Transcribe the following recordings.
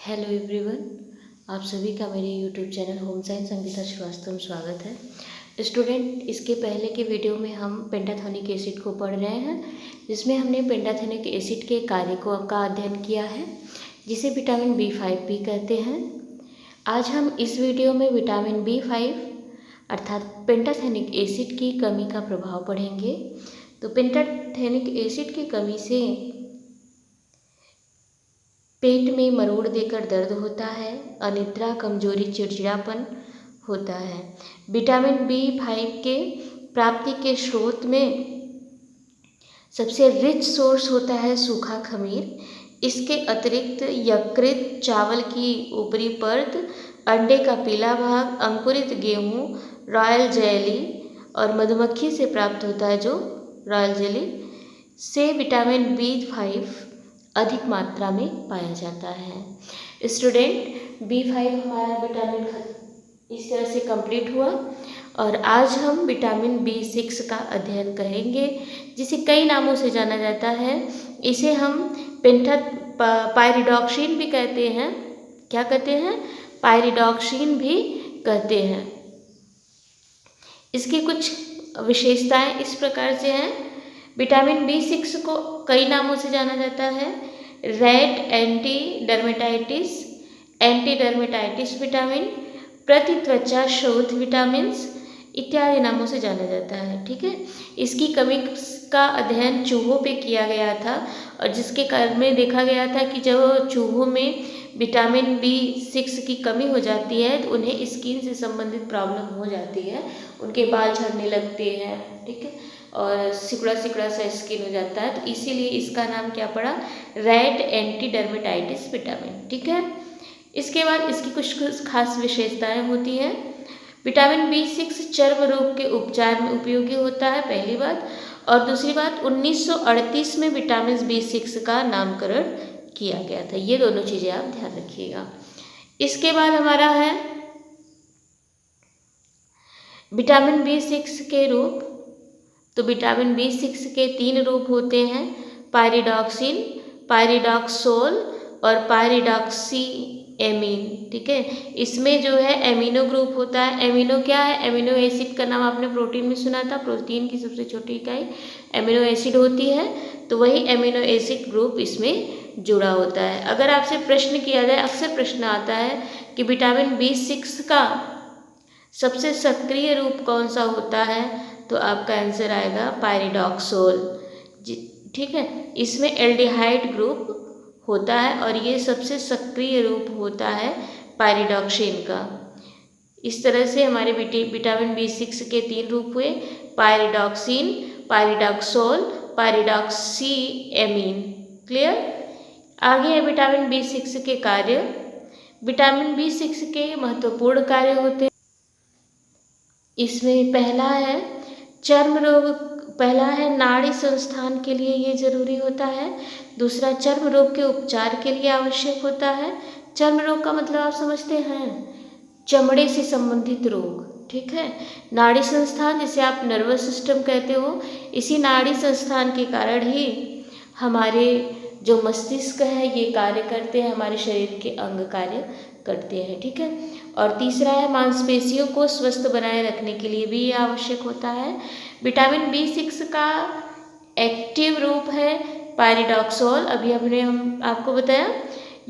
Hello everyone, आप सभी का मेरे YouTube channel home science Sangeeta Srivastava में स्वागत है। स्टूडेंट, इसके पहले के वीडियो में हम पेंटाथोनिक एसिड को पढ़ रहे हैं, जिसमें हमने पेंटाथोनिक एसिड के कार्य का अध्ययन किया है, जिसे विटामिन B5 भी कहते हैं। आज हम इस वीडियो में विटामिन B5 अर्थात पेंटाथोनिक एसिड की कमी का प्रभाव पढ़ेंगे। तो पेंटाथोनिक एसिड की कमी से पेट में मरोड़ देकर दर्द होता है, अनिद्रा, कमजोरी, चिड़चिड़ापन होता है। विटामिन B5 के प्राप्ति के स्रोत में सबसे रिच सोर्स होता है सूखा खमीर। इसके अतिरिक्त यकृत, चावल की ऊपरी परत, अंडे का पीला भाग, अंकुरित गेहूँ, रॉयल जेली और मधुमक्खी से प्राप्त होता है, जो रॉयल जेली से विटामिन B5 अधिक मात्रा में पाया जाता है। स्टूडेंट, B5 हमारा विटामिन इस तरह से कंप्लीट हुआ और आज हम विटामिन B6 का अध्ययन करेंगे, जिसे कई नामों से जाना जाता है। इसे हम पायरिडॉक्सिन भी कहते हैं। क्या कहते हैं? पायरिडॉक्सिन भी कहते हैं। इसकी कुछ विशेषताएं इस प्रकार से हैं। विटामिन B6 को कई नामों से जाना जाता है। रेड एंटीडर्मेटाइटिस विटामिन, प्रतित्वचा शोथ विटामिन्स इत्यादि नामों से जाना जाता है। ठीक है, इसकी कमी का अध्ययन चूहों पे किया गया था और जिसके कारण में देखा गया था कि जब चूहों में विटामिन B6 की कमी हो जाती है तो उन्हें स्किन से संबंधित प्रॉब्लम हो जाती है, उनके बाल झड़ने लगते हैं, ठीक है, और सिकुड़ा सिकुड़ा सा स्किन हो जाता है। तो इसीलिए इसका नाम क्या पड़ा? Rat antidermatitis vitamin. ठीक है, इसके बाद इसकी कुछ खास विशेषताएं होती हैं। विटामिन B6 चर्म रोग के उपचार में उपयोगी होता है, पहली बात। और दूसरी बात, 1938 में विटामिन B6 का नामकरण किया गया था। ये दोनों चीज़ें आप ध्यान रखिएगा। इसके बाद हमारा है विटामिन B6 के रूप। तो विटामिन B6 के 3 रूप होते हैं, पायरिडॉक्सिन, पायरिडॉक्सोल और पायरिडॉक्सीएमीन। ठीक है, इसमें जो है एमिनो ग्रुप होता है। एमिनो क्या है? एमिनो एसिड का नाम आपने प्रोटीन में सुना था। प्रोटीन की सबसे छोटी इकाई एमिनो एसिड होती है, तो वही एमिनो एसिड ग्रुप इसमें जुड़ा होता है। अगर आपसे प्रश्न किया जाए, अक्सर प्रश्न आता है कि विटामिन B6 का सबसे सक्रिय रूप कौन सा होता है, तो आपका आंसर आएगा पायरिडॉक्सोल। ठीक है, इसमें एल्डिहाइड ग्रुप होता है और ये सबसे सक्रिय रूप होता है पायरिडॉक्सिन का। इस तरह से हमारे विटामिन B6 के 3 रूप हुए, पायरिडॉक्सिन, पायरिडॉक्सोल, पायरिडॉक्सीएमीन। क्लियर? आगे है विटामिन B6 के कार्य। विटामिन B6 के महत्वपूर्ण कार्य होते हैं। इसमें पहला है चर्म रोग, पहला है नाड़ी संस्थान के लिए ये जरूरी होता है। दूसरा, चर्म रोग के उपचार के लिए आवश्यक होता है। चर्म रोग का मतलब आप समझते हैं, चमड़े से संबंधित रोग। ठीक है, नाड़ी संस्थान जिसे आप नर्वस सिस्टम कहते हो, इसी नाड़ी संस्थान के कारण ही हमारे जो मस्तिष्क है ये कार्य करते हैं, हमारे शरीर के अंग कार्य करते हैं। ठीक है, और तीसरा है मांसपेशियों को स्वस्थ बनाए रखने के लिए भी ये आवश्यक होता है। विटामिन B6 का एक्टिव रूप है पायरिडॉक्सोल, अभी हम आपको बताया।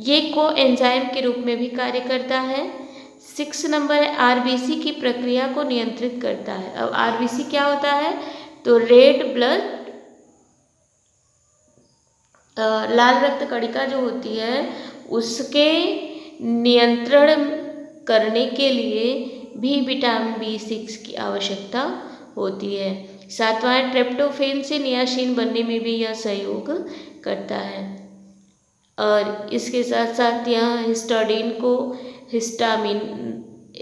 ये कोएंजाइम के रूप में भी कार्य करता है। 6 नंबर है RBC की प्रक्रिया को नियंत्रित करता है। अब RBC क्या होता है? तो रेड ब्लड, लाल रक्त कणिका जो होती है उसके नियंत्रण करने के लिए भी विटामिन B6 की आवश्यकता होती है। सातवां है ट्रिप्टोफैन से नियासिन बनने में भी यह सहयोग करता है। और इसके साथ साथ यहाँ हिस्टाडीन को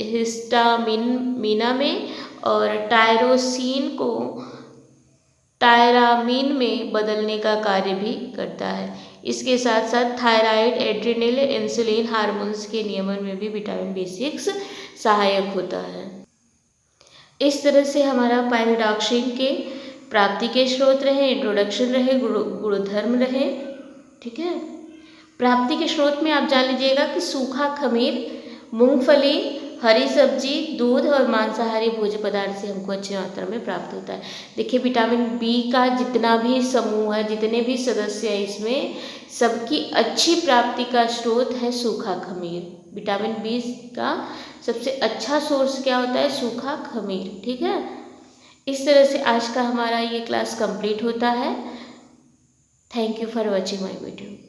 हिस्टामिना में और टायरोसिन को टायरामीन में बदलने का कार्य भी करता है। इसके साथ साथ थायराइड, एड्रिनल, इंसुलिन हार्मोन्स के नियमन में भी विटामिन B6 सहायक होता है। इस तरह से हमारा पायरिडॉक्सिन के प्राप्ति के स्रोत रहे, इंट्रोडक्शन रहे, गुणधर्म रहे। ठीक है, प्राप्ति के स्रोत में आप जान लीजिएगा कि सूखा खमीर, मूंगफली, हरी सब्जी, दूध और मांसाहारी भोज्य पदार्थ से हमको अच्छी मात्रा में प्राप्त होता है। देखिए विटामिन बी का जितना भी समूह है, जितने भी सदस्य हैं इसमें, सबकी अच्छी प्राप्ति का स्रोत है सूखा खमीर। विटामिन बी का सबसे अच्छा सोर्स क्या होता है? सूखा खमीर। ठीक है, इस तरह से आज का हमारा ये क्लास कंप्लीट होता है। Thank you for watching my video.